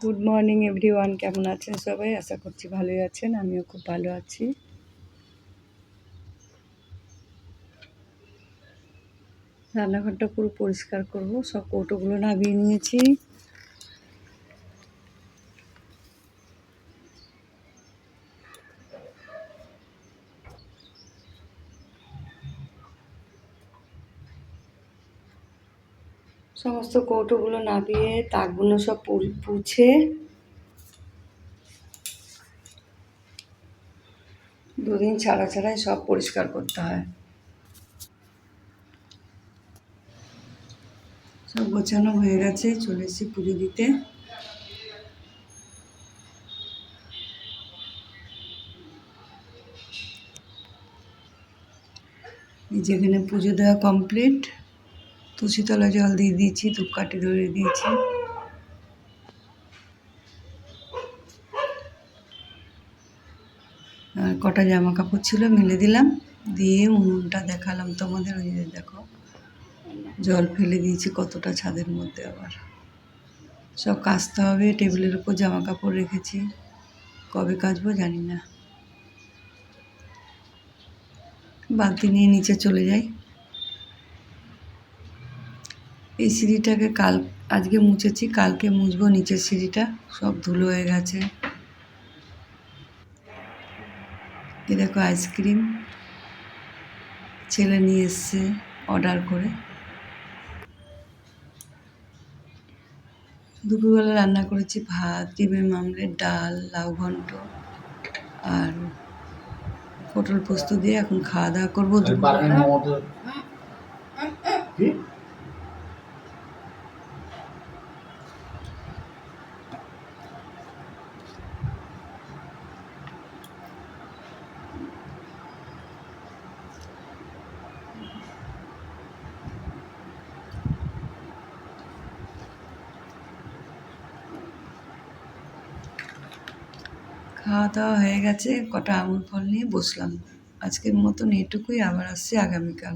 Good morning everyone, কেমন আছেন সবাই? আশা করছি ভালোই আছেন। আমিও খুব ভালো আছি। রান্নাঘরটা পুরো পরিষ্কার করব। সব কৌটোগুলো নামিয়ে নিয়েছি। সমস্ত কৌটোগুলো নামিয়ে তাকগুলো সব পুছে দুদিন ছাড়া ছাড়াই সব পরিষ্কার করতে হয়। সব গোছানো হয়ে গেছে, চলে এসেছি পুজো দিতে। যেখানে পুজো দেওয়া কমপ্লিট, তুলসীতলা জল দিয়ে দিয়েছি, ধূপকাঠি ধরে দিয়েছি। আর কটা জামা কাপড় ছিল মেলে দিলাম, দিয়ে উনুনটা দেখালাম তোমাদের। ওই যে দেখো, জল ফেলে দিয়েছি কতটা ছাদের মধ্যে। আবার সব কাচতে হবে। টেবিলের উপর জামা কাপড় রেখেছি, কবে কাচবো জানি না। বালতি নিয়ে নিচে চলে যাই। এই সিঁড়িটাকে আজকে মুছেছি, কালকে মুছবো। নিচের সিঁড়িটা সব ধুলো হয়ে গেছে। এ দেখো আইসক্রিম ছেলে নিয়ে এসছে অর্ডার করে। দুপুরবেলা রান্না করেছি ভাত, ডিমের মামলেট, ডাল, লাউ ঘন্ট আর পটল পোস্ত দিয়ে। এখন খাওয়া দাওয়া করবো। খাওয়া দাওয়া হয়ে গেছে, কটা আঙুর ফল নিয়ে বসলাম। আজকের মতন এটুকুই, আবার আসছি আগামীকাল।